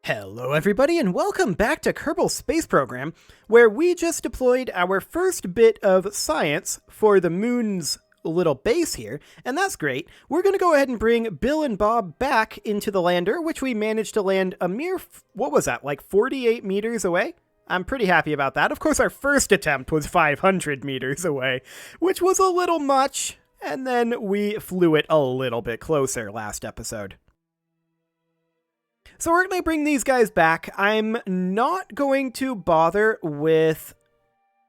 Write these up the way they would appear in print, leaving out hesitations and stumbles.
Hello everybody and welcome back to Kerbal Space Program, where we just deployed our first bit of science for the moon's little base here, and that's great. We're going to go ahead and bring Bill and Bob back into the lander, which we managed to land a mere, what was that, like 48 meters away? I'm pretty happy about that. Of course, our first attempt was 500 meters away, which was a little much, and then we flew it a little bit closer last episode. So we're going to bring these guys back. I'm not going to bother with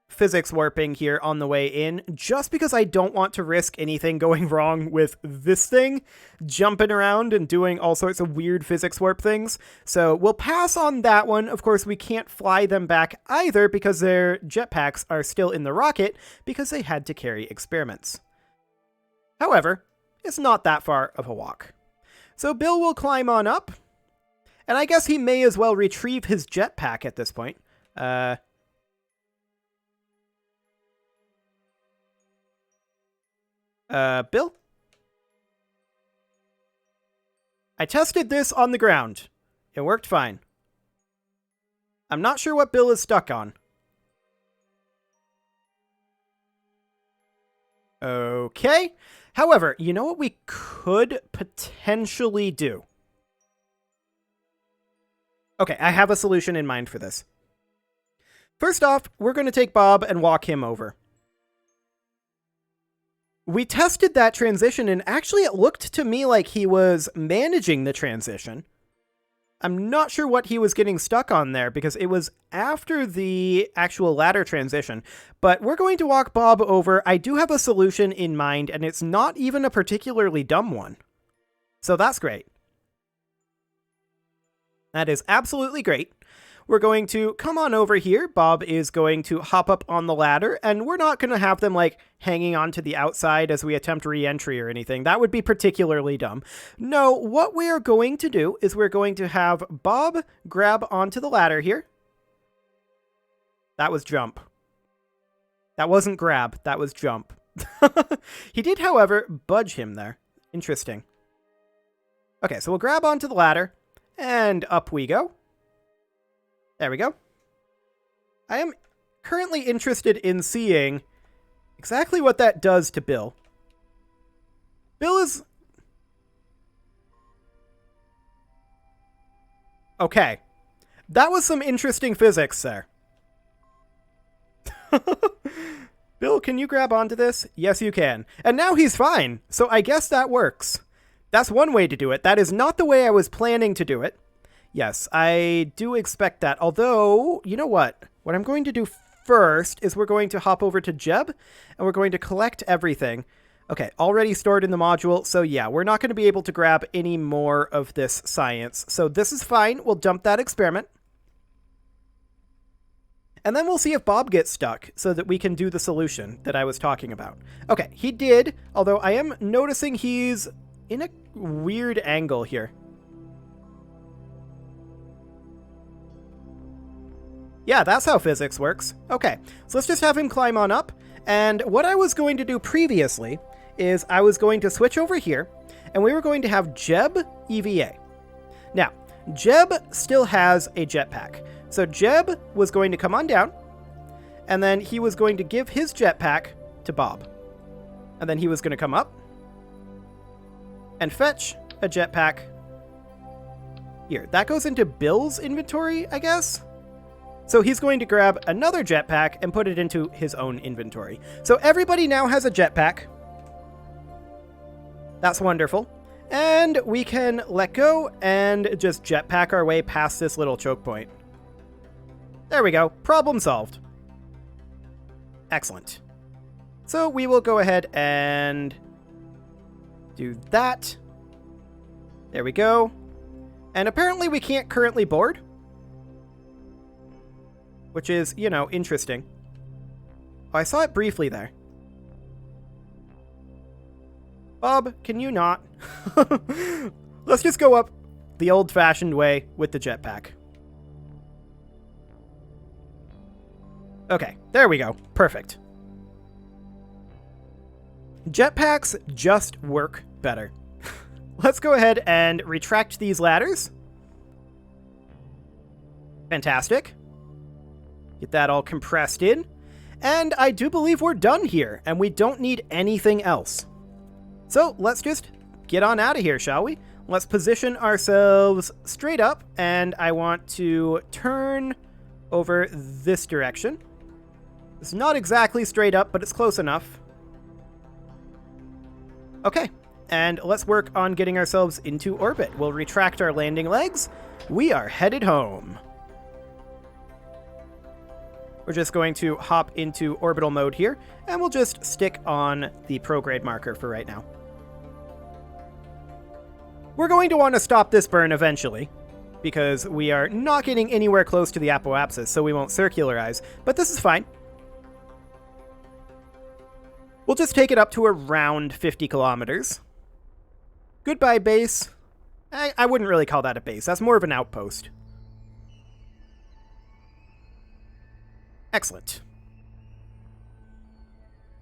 physics warping here on the way in, just because I don't want to risk anything going wrong with this thing jumping around and doing all sorts of weird physics warp things. So we'll pass on that one. Of course, we can't fly them back either because their jetpacks are still in the rocket because they had to carry experiments. However, it's not that far of a walk. So Bill will climb on up. And I guess he may as well retrieve his jetpack at this point. Bill? I tested this on the ground. It worked fine. I'm not sure what Bill is stuck on. Okay. However, you know what we could potentially do? Okay, I have a solution in mind for this. First off, we're going to take Bob and walk him over. We tested that transition, and actually it looked to me like he was managing the transition. I'm not sure what he was getting stuck on there, because it was after the actual ladder transition. But we're going to walk Bob over. I do have a solution in mind, and it's not even a particularly dumb one. So that's great. That is absolutely great. We're going to come on over here. Bob is going to hop up on the ladder, and we're not going to have them like hanging onto the outside as we attempt re-entry or anything. That would be particularly dumb. No, what we are going to do is we're going to have Bob grab onto the ladder here. That was jump. That wasn't grab, that was jump. He did, however, budge him there. Interesting. Okay, so we'll grab onto the ladder. And up we go. There we go. I am currently interested in seeing exactly what that does to Bill. Bill is... Okay. That was some interesting physics there. Bill, can you grab onto this? Yes, you can. And now he's fine. So I guess that works. That's one way to do it. That is not the way I was planning to do it. Yes, I do expect that. Although, you know what? What I'm going to do first is we're going to hop over to Jeb, and we're going to collect everything. Okay, already stored in the module, so yeah, we're not going to be able to grab any more of this science. So this is fine. We'll dump that experiment. And then we'll see if Bob gets stuck so that we can do the solution that I was talking about. Okay, he did, although I am noticing he's in a weird angle here. Yeah, that's how physics works. Okay, so let's just have him climb on up. And what I was going to do previously is I was going to switch over here, and we were going to have Jeb EVA. Now, Jeb still has a jetpack. So Jeb was going to come on down, and then he was going to give his jetpack to Bob. And then he was going to come up and fetch a jetpack. Here, that goes into Bill's inventory, I guess? So he's going to grab another jetpack and put it into his own inventory. So everybody now has a jetpack. That's wonderful. And we can let go and just jetpack our way past this little choke point. There we go. Problem solved. Excellent. So we will go ahead and do that. There we go. And apparently we can't currently board. Which is, you know, interesting. Oh, I saw it briefly there. Bob, can you not? Let's just go up the old-fashioned way with the jetpack. Okay, there we go. Perfect. Jetpacks just work better. Let's go ahead and retract these ladders. Fantastic. Get that all compressed in. And I do believe we're done here, and we don't need anything else. So let's just get on out of here, shall we? Let's position ourselves straight up, and I want to turn over this direction. It's not exactly straight up, but it's close enough. Okay, and let's work on getting ourselves into orbit. We'll retract our landing legs. We are headed home. We're just going to hop into orbital mode here, and we'll just stick on the prograde marker for right now. We're going to want to stop this burn eventually, because we are not getting anywhere close to the apoapsis, so we won't circularize, but this is fine. We'll just take it up to around 50 kilometers. Goodbye, base. I wouldn't really call that a base. That's more of an outpost. Excellent.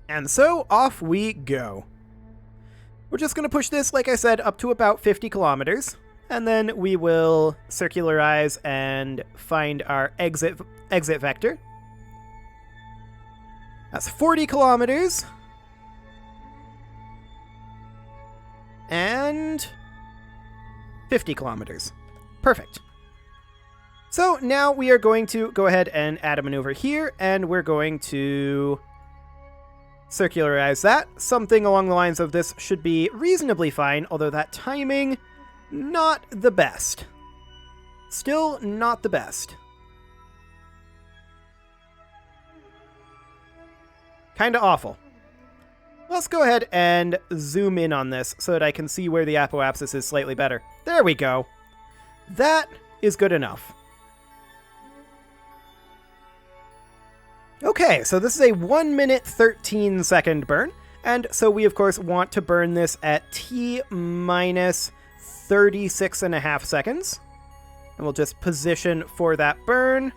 And so, off we go. We're just going to push this, like I said, up to about 50 kilometers. And then we will circularize and find our exit vector. That's 40 kilometers. And 50 kilometers. Perfect. So now we are going to go ahead and add a maneuver here, and we're going to circularize that. Something along the lines of this should be reasonably fine, although that timing, not the best. Still not the best. Kinda awful. Let's go ahead and zoom in on this so that I can see where the apoapsis is slightly better. There we go. That is good enough. Okay, so this is a 1 minute 13 second burn, and so we of course want to burn this at T minus 36.5 seconds. And we'll just position for that burn.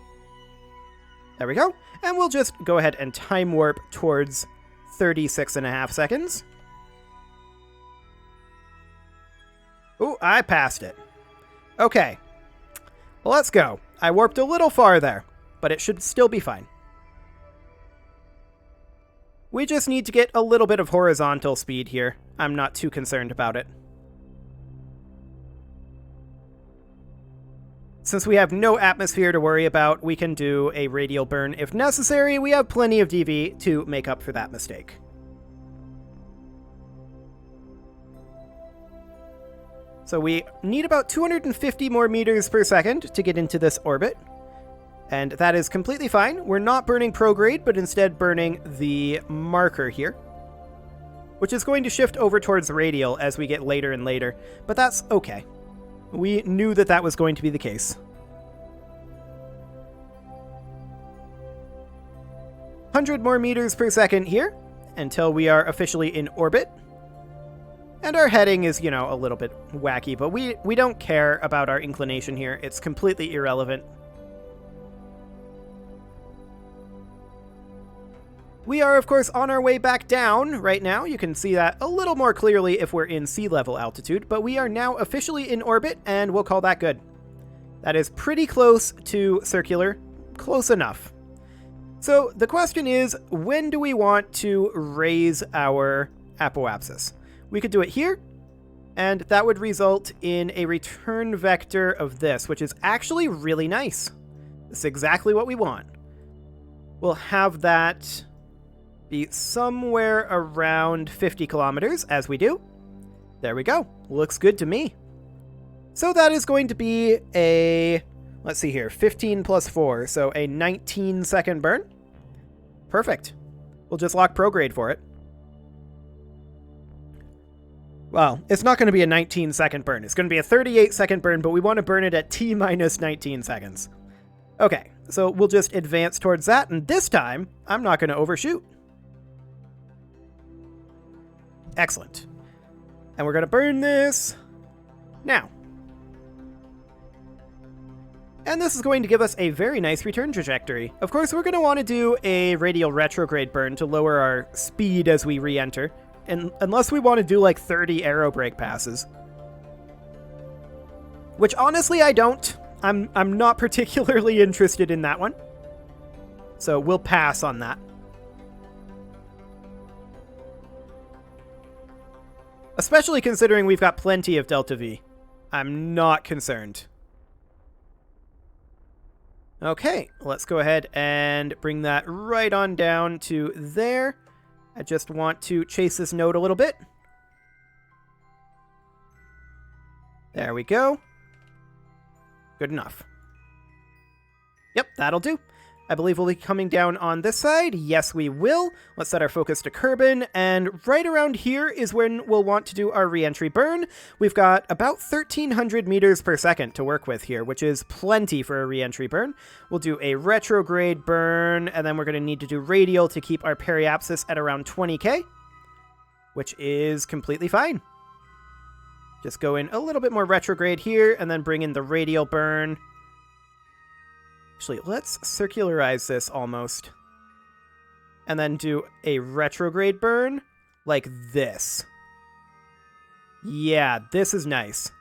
There we go. And we'll just go ahead and time warp towards 36.5 seconds. Ooh, I passed it. Okay. Well, let's go. I warped a little far there, but it should still be fine. We just need to get a little bit of horizontal speed here. I'm not too concerned about it. Since we have no atmosphere to worry about, we can do a radial burn if necessary. We have plenty of DV to make up for that mistake. So we need about 250 more meters per second to get into this orbit. And that is completely fine. We're not burning prograde, but instead burning the marker here, which is going to shift over towards radial as we get later and later, but that's okay. We knew that that was going to be the case. 100 more meters per second here until we are officially in orbit. And our heading is, you know, a little bit wacky, but we don't care about our inclination here. It's completely irrelevant. We are, of course, on our way back down right now. You can see that a little more clearly if we're in sea level altitude, but we are now officially in orbit, and we'll call that good. That is pretty close to circular. Close enough. So the question is, when do we want to raise our apoapsis? We could do it here, and that would result in a return vector of this, which is actually really nice. This is exactly what we want. We'll have that be somewhere around 50 kilometers, as we do. There we go. Looks good to me. So that is going to be a, let's see here, 15 plus 4, so a 19 second burn. Perfect. We'll just lock prograde for it. Well, it's not going to be a 19 second burn. It's going to be a 38 second burn, but we want to burn it at T minus 19 seconds. Okay, so we'll just advance towards that, and this time, I'm not going to overshoot. Excellent. And we're going to burn this now. And this is going to give us a very nice return trajectory. Of course, we're going to want to do a radial retrograde burn to lower our speed as we re-enter, and unless we want to do like 30 aerobrake passes. Which honestly I don't. I'm not particularly interested in that one. So we'll pass on that. Especially considering we've got plenty of Delta V. I'm not concerned. Okay, let's go ahead and bring that right on down to there. I just want to chase this node a little bit. There we go. Good enough. Yep, that'll do. I believe we'll be coming down on this side. Yes, we will. Let's set our focus to Kerbin, and right around here is when we'll want to do our re-entry burn. We've got about 1,300 meters per second to work with here, which is plenty for a re-entry burn. We'll do a retrograde burn, and then we're going to need to do radial to keep our periapsis at around 20k, which is completely fine. Just go in a little bit more retrograde here, and then bring in the radial burn. Actually, let's circularize this almost. And then do a retrograde burn like this. Yeah, this is nice.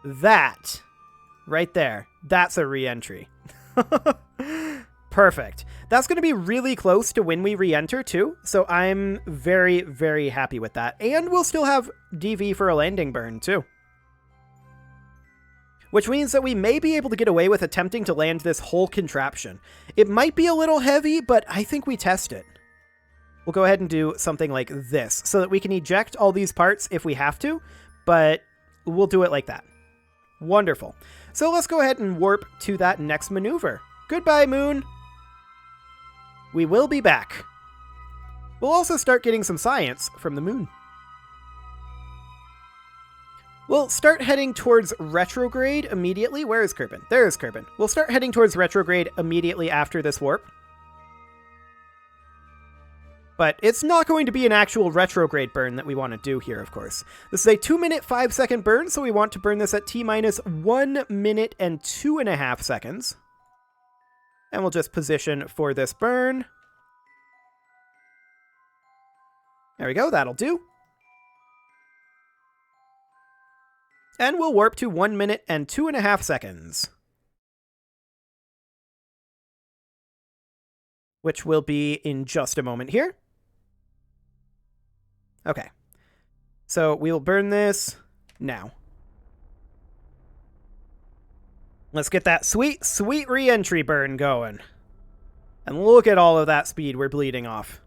That, right there, that's a re-entry. Perfect. That's going to be really close to when we re-enter too, so I'm very, very happy with that. And we'll still have DV for a landing burn too. Which means that we may be able to get away with attempting to land this whole contraption. It might be a little heavy, but I think we test it. We'll go ahead and do something like this, so that we can eject all these parts if we have to, but we'll do it like that. Wonderful. So let's go ahead and warp to that next maneuver. Goodbye, Moon! We will be back. We'll also start getting some science from the Moon. We'll start heading towards retrograde immediately. Where is Kerbin? There is Kerbin. We'll start heading towards retrograde immediately after this warp. But it's not going to be an actual retrograde burn that we want to do here, of course. This is a 2-minute, 5-second burn, so we want to burn this at T-minus 1 minute and 2.5 seconds. And we'll just position for this burn. There we go, that'll do. And we'll warp to 1 minute and 2.5 seconds. Which will be in just a moment here. Okay. So we will burn this now. Let's get that sweet, sweet re-entry burn going. And look at all of that speed we're bleeding off.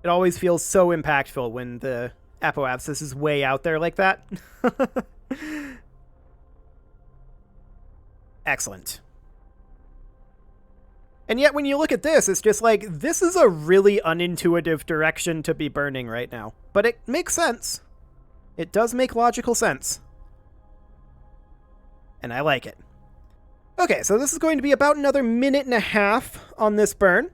It always feels so impactful when the apoapsis is way out there like that. Excellent. And yet when you look at this, it's just like, this is a really unintuitive direction to be burning right now. But it makes sense. It does make logical sense. And I like it. Okay, so this is going to be about another 1.5 minutes on this burn.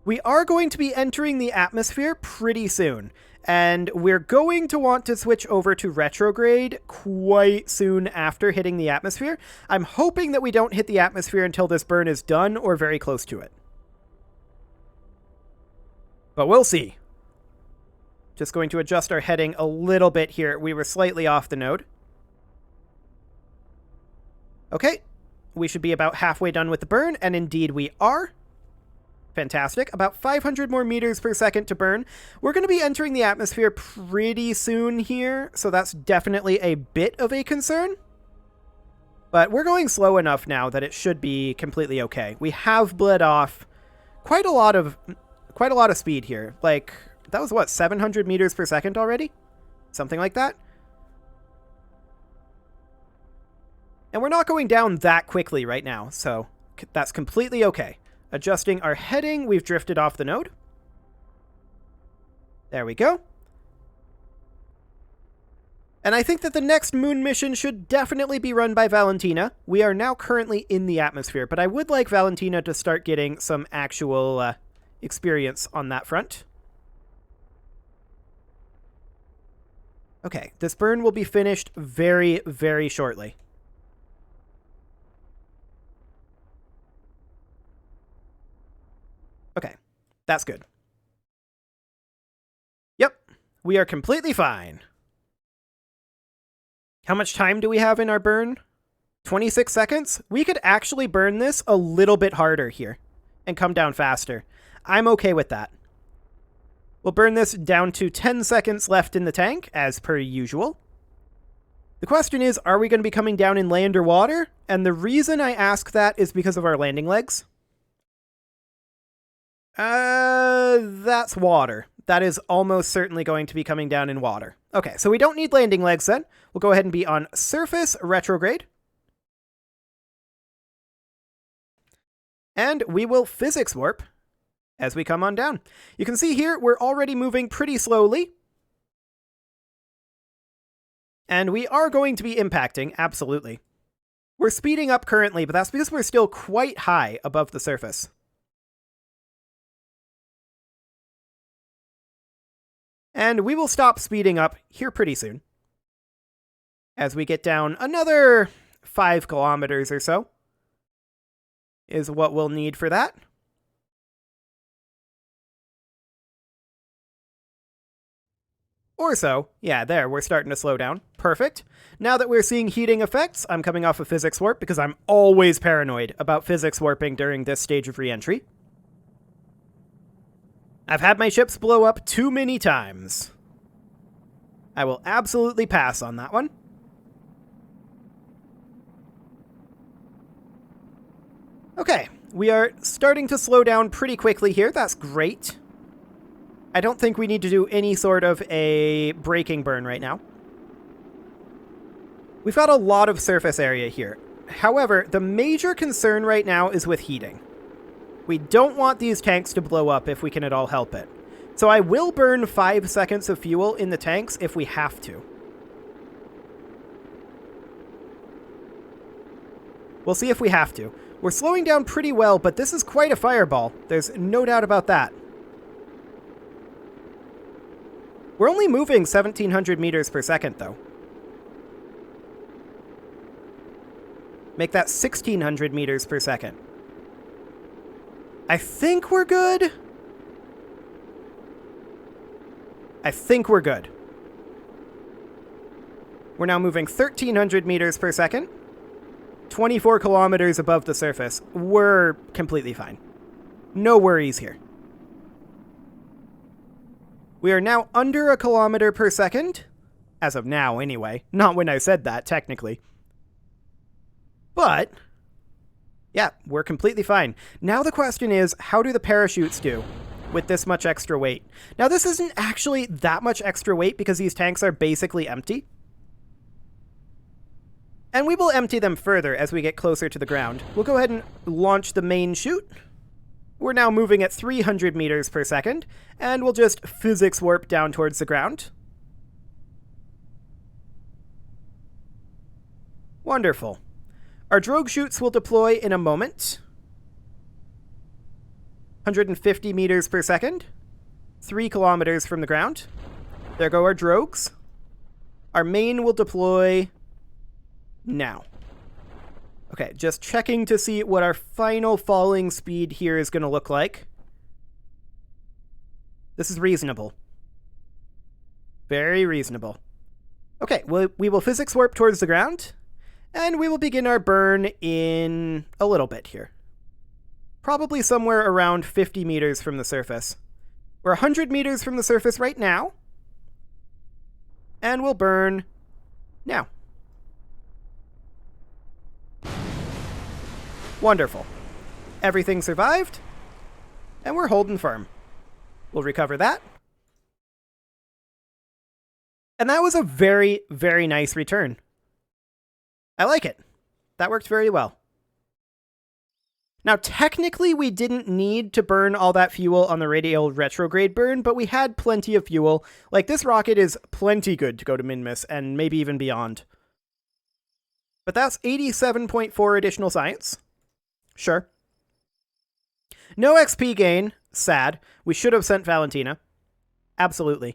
We are going to be entering the atmosphere pretty soon. And we're going to want to switch over to retrograde quite soon after hitting the atmosphere. I'm hoping that we don't hit the atmosphere until this burn is done or very close to it. But we'll see. Just going to adjust our heading a little bit here. We were slightly off the node. Okay, we should be about halfway done with the burn, and indeed we are. Fantastic. About 500 more meters per second to burn. We're going to be entering the atmosphere pretty soon here, so that's definitely a bit of a concern. But we're going slow enough now that it should be completely okay. We have bled off quite a lot of speed here. Like, that was what, 700 meters per second already? Something like that. And we're not going down that quickly right now, so that's completely okay. Adjusting our heading, we've drifted off the node. There we go. And I think that the next moon mission should definitely be run by Valentina. We are now currently in the atmosphere, but I would like Valentina to start getting some actual experience on that front. Okay, this burn will be finished very, very shortly. Okay, that's good. Yep, we are completely fine. How much time do we have in our burn? 26 seconds? We could actually burn this a little bit harder here and come down faster. I'm okay with that. We'll burn this down to 10 seconds left in the tank, as per usual. The question is, are we going to be coming down in land or water? And the reason I ask that is because of our landing legs. That's water. That is almost certainly going to be coming down in water. Okay, so we don't need landing legs then. We'll go ahead and be on surface retrograde. And we will physics warp as we come on down. You can see here, we're already moving pretty slowly. And we are going to be impacting, absolutely. We're speeding up currently, but that's because we're still quite high above the surface. And we will stop speeding up here pretty soon, as we get down another 5 kilometers or so, is what we'll need for that. Or so. Yeah, there, we're starting to slow down. Perfect. Now that we're seeing heating effects, I'm coming off of physics warp because I'm always paranoid about physics warping during this stage of re-entry. I've had my ships blow up too many times. I will absolutely pass on that one. Okay, we are starting to slow down pretty quickly here. That's great. I don't think we need to do any sort of a braking burn right now. We've got a lot of surface area here. However, the major concern right now is with heating. We don't want these tanks to blow up if we can at all help it. So I will burn 5 seconds of fuel in the tanks if we have to. We'll see if we have to. We're slowing down pretty well, but this is quite a fireball. There's no doubt about that. We're only moving 1,700 meters per second, though. Make that 1,600 meters per second. I think we're good. I think we're good. We're now moving 1,300 meters per second. 24 kilometers above the surface. We're completely fine. No worries here. We are now under a kilometer per second. As of now, anyway. Not when I said that, technically. But, yeah, we're completely fine. Now the question is, how do the parachutes do with this much extra weight? Now, this isn't actually that much extra weight because these tanks are basically empty. And we will empty them further as we get closer to the ground. We'll go ahead and launch the main chute. We're now moving at 300 meters per second, and we'll just physics warp down towards the ground. Wonderful. Our drogue chutes will deploy in a moment. 150 meters per second. 3 kilometers from the ground. There go our drogues. Our main will deploy now. Okay, just checking to see what our final falling speed here is going to look like. This is reasonable. Very reasonable. Okay, we will physics warp towards the ground, and we will begin our burn in a little bit here. Probably somewhere around 50 meters from the surface. We're 100 meters from the surface right now, and we'll burn now. Wonderful. Everything survived, and we're holding firm. We'll recover that. And that was a very, very nice return. I like it. That worked very well. Now, technically, we didn't need to burn all that fuel on the radial retrograde burn, but we had plenty of fuel. Like, this rocket is plenty good to go to Minmus, and maybe even beyond. But that's 87.4 additional science. Sure. No XP gain. Sad. We should have sent Valentina. Absolutely.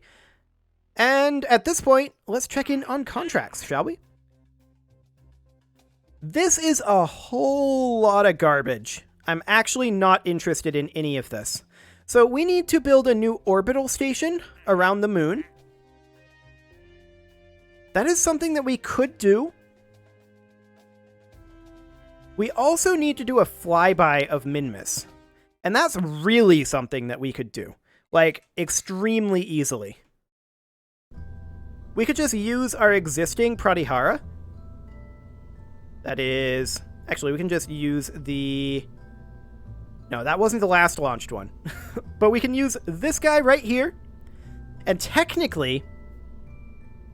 And at this point, let's check in on contracts, shall we? This is a whole lot of garbage. I'm actually not interested in any of this. So we need to build a new orbital station around the moon. That is something that we could do. We also need to do a flyby of Minmus. And that's really something that we could do. Like, extremely easily. We could just use our existing Pratihara. That is... Actually, we can just use the... No, that wasn't the last launched one. But we can use this guy right here. And technically,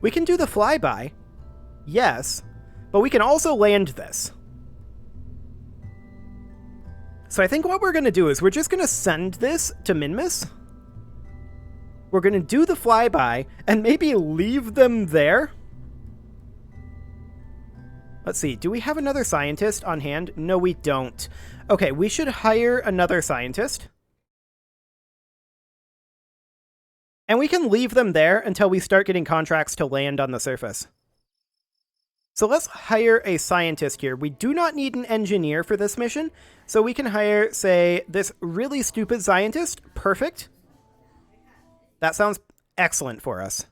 we can do the flyby. Yes. But we can also land this. So I think what we're going to do is we're just going to send this to Minmus. We're going to do the flyby and maybe leave them there. Let's see. Do we have another scientist on hand? No, we don't. Okay, we should hire another scientist. And we can leave them there until we start getting contracts to land on the surface. So let's hire a scientist here. We do not need an engineer for this mission. So we can hire, say, this really stupid scientist. Perfect. That sounds excellent for us.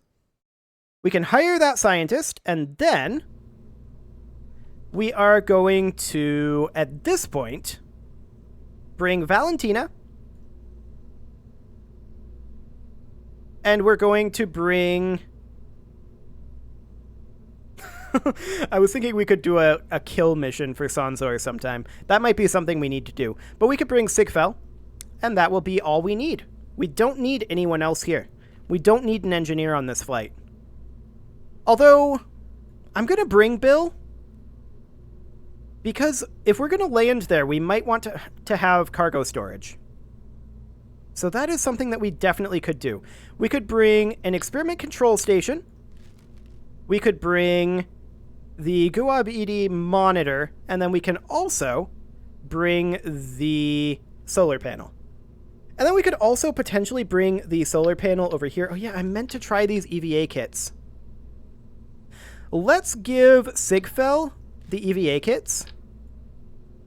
We can hire that scientist, and then we are going to, at this point, bring Valentina. And we're going to bring... I was thinking we could do a kill mission for Sanzor sometime. That might be something we need to do. But we could bring Sigfel, and that will be all we need. We don't need anyone else here. We don't need an engineer on this flight. Although, I'm going to bring Bill, because if we're going to land there, we might want to have cargo storage. So that is something that we definitely could do. We could bring an experiment control station. We could bring the Guab-ED monitor, and then we can also bring the solar panel. And then we could also potentially bring the solar panel over here. Oh yeah, I meant to try these EVA kits. Let's give Sigfel the EVA kits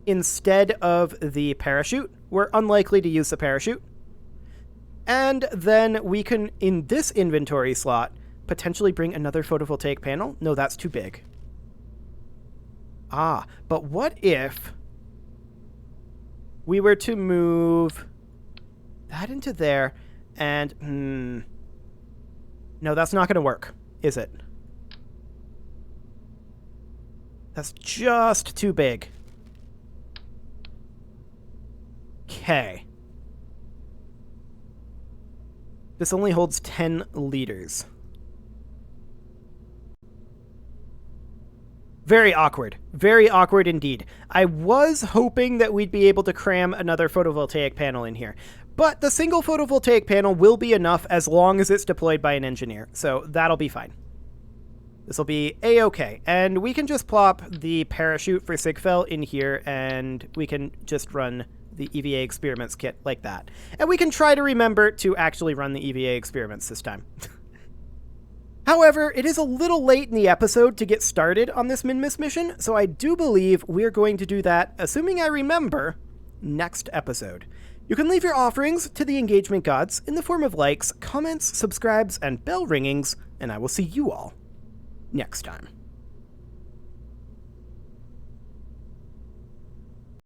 instead of the parachute. We're unlikely to use the parachute. And then we can, in this inventory slot, potentially bring another photovoltaic panel? No, that's too big. Ah, but what if we were to move that into there and... No, that's not going to work, is it? That's just too big. Okay. This only holds 10 liters. Very awkward. Very awkward indeed. I was hoping that we'd be able to cram another photovoltaic panel in here. But the single photovoltaic panel will be enough as long as it's deployed by an engineer. So that'll be fine. This will be A-okay. And we can just plop the parachute for Sigfel in here, and we can just run the EVA experiments kit like that. And we can try to remember to actually run the EVA experiments this time. However, it is a little late in the episode to get started on this Minmus mission, so I do believe we're going to do that, assuming I remember, next episode. You can leave your offerings to the engagement gods in the form of likes, comments, subscribes, and bell ringings, and I will see you all next time.